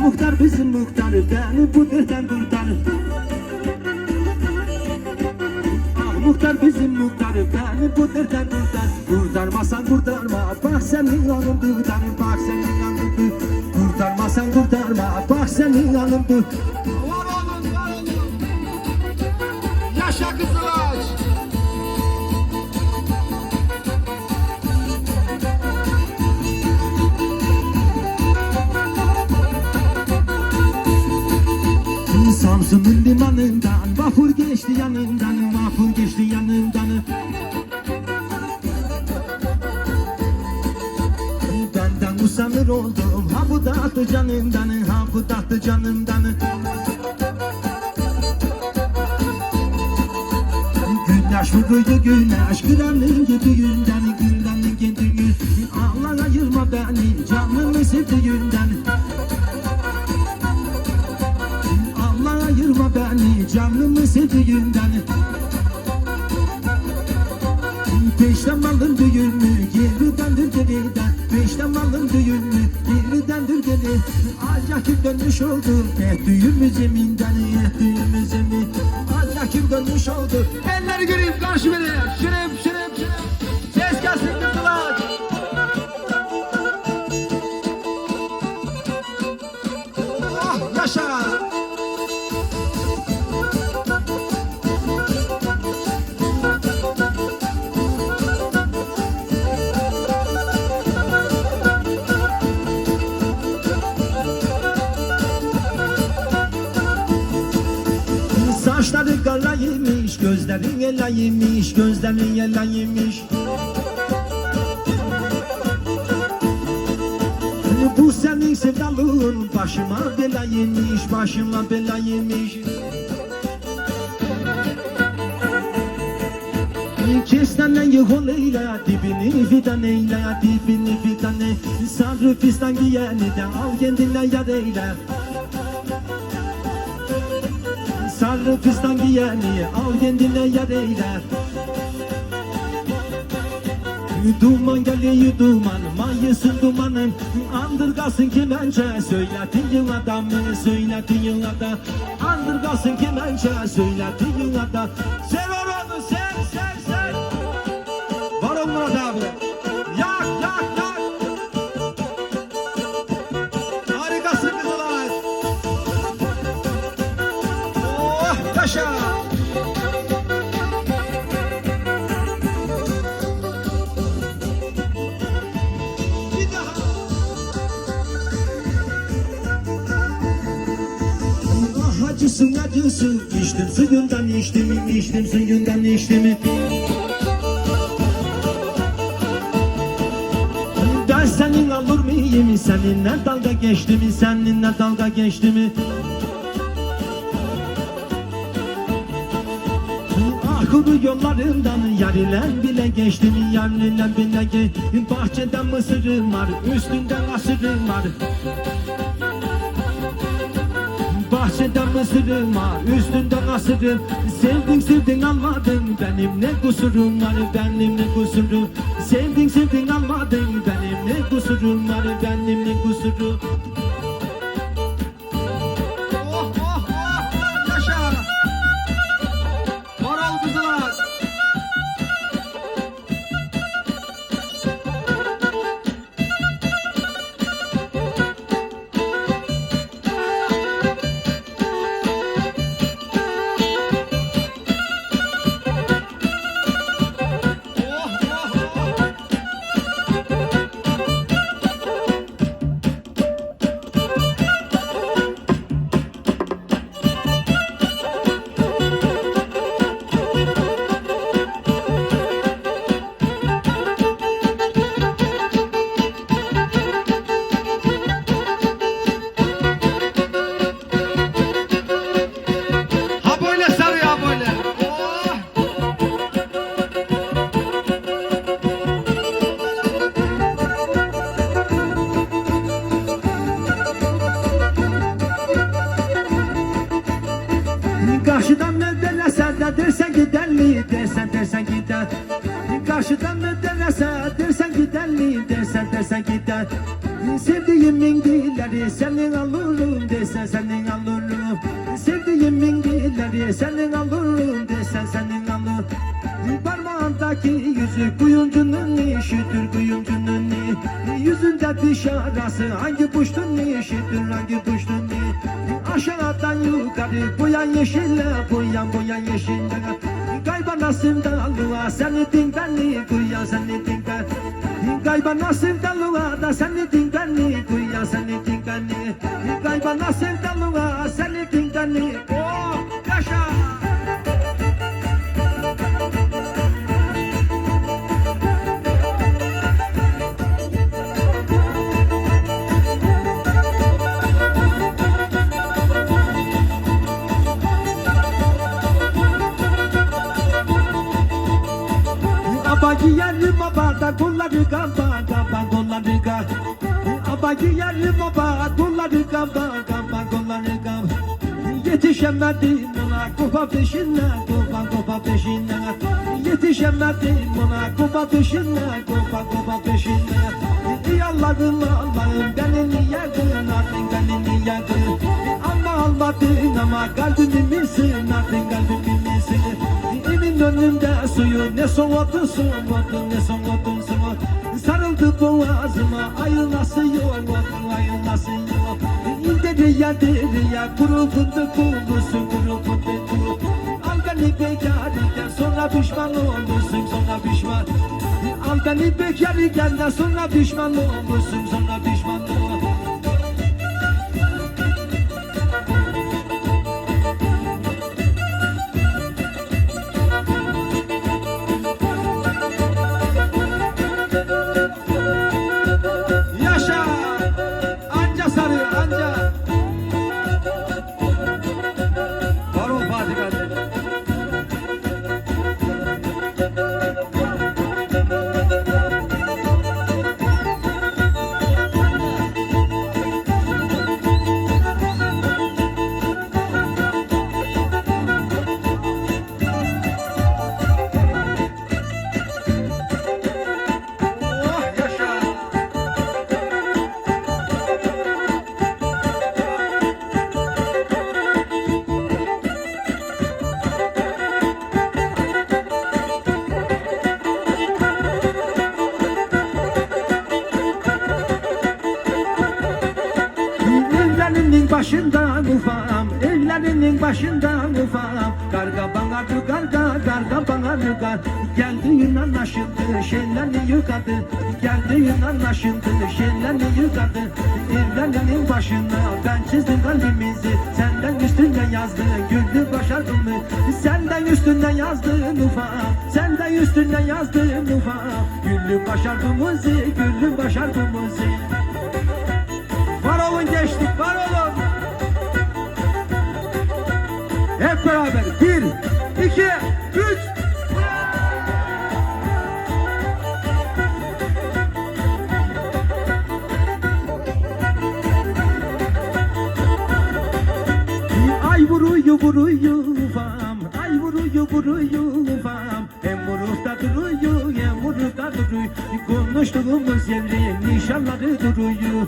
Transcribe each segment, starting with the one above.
muhtar bizim muhtar, beni bu dertten kurtar. Ah muhtar bizim muhtar, beni bu dertten kurtar. Kurtarmasan kurtarma, bak senin alın tutar, bak senin alın tutar. Kurtarmasan kurtarma, bak senin alın tutar. Var olun, var olun. Yaşa Kızılaç. Samsun'un limanından vapur geçti yanından, vapur geçti yanından. Benden usanır oldum, ha bu tahtı canımdan, ha bu tahtı canımdan. Güneş vurdu güneş, gülenliğin gidiğinden, gülenliğin gidiğinden. Allah ayırma beni, canımı sevdiğinden. Ayırma beni canımı sevdiğinden. Peşten alın düğünü geridendir geriden. Peşten alın düğünü geridendir geri. Ancak kim dönmüş oldu ettiğimiz zeminden, ettiğimiz zemin. Ancak kim dönmüş oldu. Elleri göreyim karşı beni. Şırıp şırıp şırıp. Ses gelsin Kızılaç. Oh yaşa. Saçları kalaymış, gözlerin elaymış, gözlerin elaymış. Bu senin sevdalığın başıma belaymış, başıma belaymış. Kestane yıkıl eyle, dibini fidan eyle, dibini fidan eyle. Sarı fistan giyeni de al kendine yar eyle. Sarı fistan giyeni al kendine yar eyle. Duman geliyor duman, mayısın dumanın. Andırgasın kemençe, söyletin adamı, söyletin adam. Andırgasın kemençe, söyletin adam. Sen oranı sen, sen, sen. Var ol Murat abi. Yak, yak, yak. Harikasın Kızılaç. Oh yaşa. Acısın acısın, içtim suyundan içtim, içtim suyundan içtim. Ben senin alır mıyım, seninle dalga geçtim, seninle dalga geçtim. Ah kuru yollarından yar ile bile geçtim, yar ile bile geçtim. Bahçeden mısırım var, üstünden asırım var. Bahçeden mısırım var, üstünden asırım. Sevdin sevdin almadın, benim ne kusurum var, benim ne kusurum. Sevdin sevdin almadın, benim ne kusurum var, benim ne kusurum. Oh oh oh yaşa. Var ol Kızılaç. Karşıdan ne dersen de dersen giderli, dersen gider. Karşıdan ne dersen giderli, dersen gider. Sevdiğimin dilleri senin alırım, desen senin alırım. Sevdiğimin dilleri senin alırım desen senin alırım. Parmağındaki yüzük kuyumcunun işidir kuyumcunun. Yüzünde diş arası hangi puştun işidir hangi puştun. Aşağıdan yukarı boyan yeşille boyan yeşille. Gayba nasıl dalığa seni dinlenli kuya seni dinlen. Gayba nasıl dalığa da seni dinlenli kuya seni dinlenli. Gayba nasıl dalığa seni dinlenli. Oh yaşa. Giyerim baba da kolları kamba kolları kamba. Aba giyerim baba kolları kamba kolları kamba. Yetişemedim ona kopa peşine kopa peşine. Yetişemedim ona kopa peşine kopa peşine. Allah'ım beni niye kınadın beni niye kınadın. Almadın ama kalbimi sınadın kalbimi sınadın. Emin önümde suyu ne soğudun soğudun ne soğudun soğudun. Sarıldı boğazıma ayrılası yok ayrılası yok. İndiriye diriye kuru fındık bulursun kuru fındık kuru. Al beni bekarken sonra pişman olursun sonra pişman. Al beni bekarken sonra pişman olursun sonra pişman olursun. Başından ufam, evlerinin başından ufam. Karga bana karga bana rügar. Geldiğin anlaşıldı, şeylerini yıkadı. Geldiğin anlaşıldı, şeylerini yıkadı. Evlerinin başına ben çizdim kalbimizi. Senden üstüne yazdı, güldü başardım mı? Senden üstüne yazdın ufam, senden üstüne yazdın ufam. Güldü başardığımızı, güldü başardığımızı. Var olun gençlik, var olun. Hep beraber 1, 2, 3. Ay vuruyor ufam, ay vuruyor ufam. Hem vurukta duruyor, hem vurukta duruyor. Konuştuğumuz evli nişanları duruyor.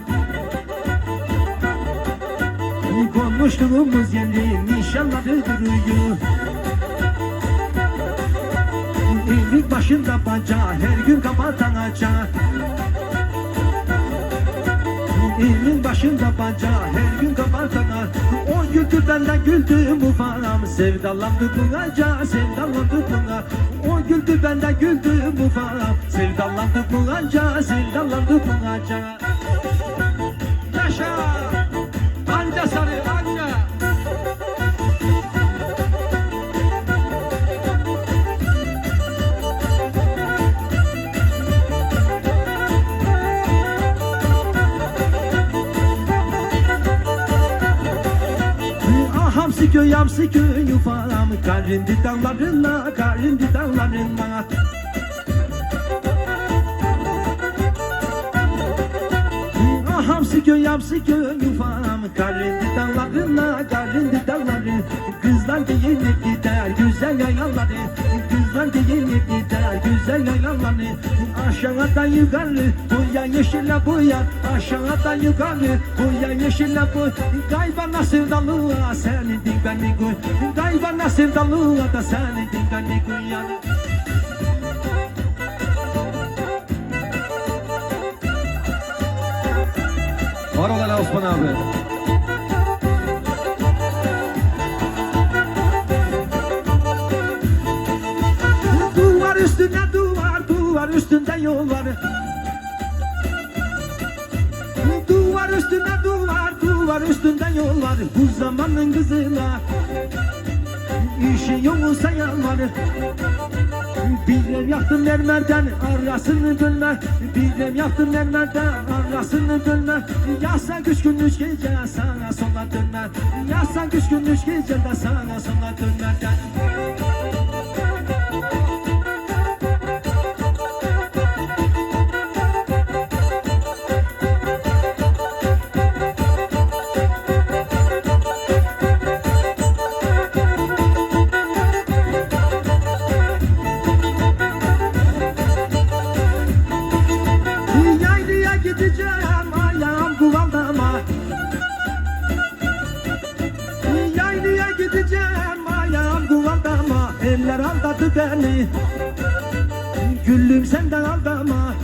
Konuştuğumuz yerli nişanları duruyor. Evin başında baca her gün kapatan aça. Evin başında baca her gün kapatan aça. O güldü ben de güldüm ufam. Sevdalandık bu aca, sevdalandık buna. O güldü ben de güldüm ufam. Sevdalandık bu aca, sevdalandık bu aca. Yaşa! Anca sarı anca. Hamsi köy ufam. Karindi dağlarına, karindi dağlarına. hamsi köy yufam. Karındı dağlarına karındı dağları. Kızlar giyinip gider güzel yaylaları. Kızlar giyinip gider güzel yaylaları. Aşağıdan yukarı boya yeşille boya. Aşağıdan yukarı boya yeşille boya. Kaybana sevdalığa senedin beni koy. Kaybana sevdalığa da senedin beni koy yani. Var olan Osman abi. Duvar üstünde duvar, duvar üstünde yol var. Duvar üstünde duvar, duvar üstünde yol var. Bu zamanın kızına işi yoksa yalvar. Bir ev yaktım mermerden arasını bölme. Bir ev yaktım mermerden arasını bölme. Yasa üç gün üç gece sağa sola dönme. Yasa üç gün üç gece de sağa sola dönme. Yaylıya gideceğim ayağım kuvaldama. Yaylıya gideceğim ayağım kuvaldama. Eller aldadı beni, güllüm senden aldama.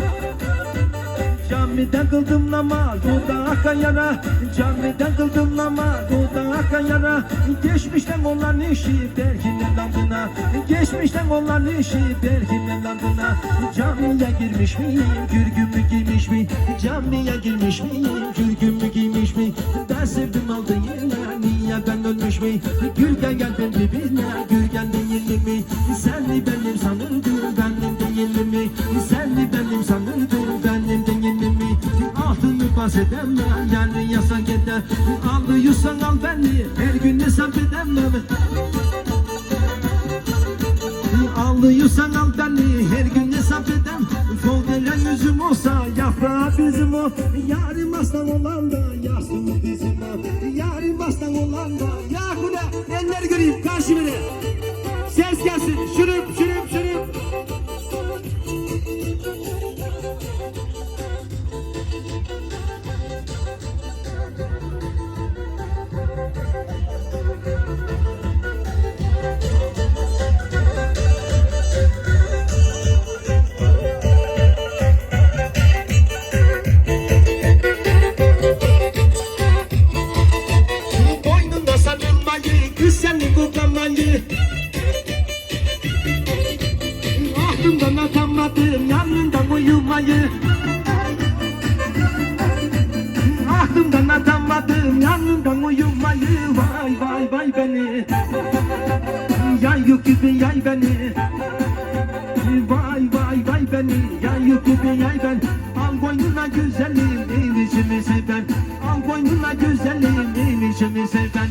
Camiden kıldım namaz, o da akan yara. Camiden kıldım namaz, o da akan yara. Geçmişten olan işi derkimin landına. Geçmişten olan işi derkimin landına. Camiye girmiş miyim, kürkümü giymiş mi? Camiye girmiş miyim, kürkümü giymiş mi? Ben sevdim aldı yine, niye ben ölmüş mi? Gürgen geldim dibine, Gürgen değil mi? Sen mi benim sanırdın, benim değil mi? Sen mi benim sanırdın, benim değil mi? Altını bahsedemem, yani yasak eder. Alıyorsan al beni, her gün hesap edemem. Alıyorsan al beni, her gün hesap edem. Fol gelen yüzüm olsa, yaprağı bizim o. Yarım aslan olan da, yastığı bizim o. Yarım aslan olan da, yakule. Eller göreyim, karşı biri. Ses gelsin, şırıp şırıp şırıp. Boynunda sarılmayı, kız seni koklamayı. Aklımdan atamadım, yanından uyumayı. Aklımdan atamadım, yanından uyumayı. Vay vay vay beni, yay yük gibi yay beni. Vay vay vay beni, yay yük gibi yay ben. Al boynuna güzelim, evişimi seven. Al boynuna güzelim, evişimi seven.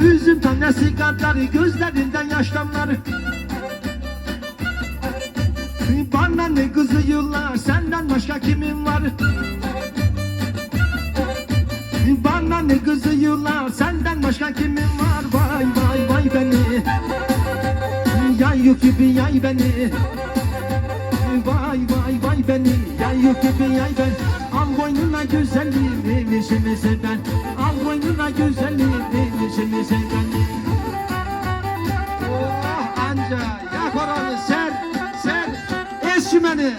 Üzüm tanesi kadar gözlerinden yaş damlar. Bana ne kızıyorlar, senden başka kimin var? Bana ne kızıyorlar, senden başka kimin var? Vay vay vay beni, yay yük gibi yay beni. Vay vay vay beni, yay yük gibi yay ben. Al boynuna güzelim, evişimi seven. Al boynuna güzelim, evişimi seven. Oh anca, yak oranı ser, ser, es şümeni.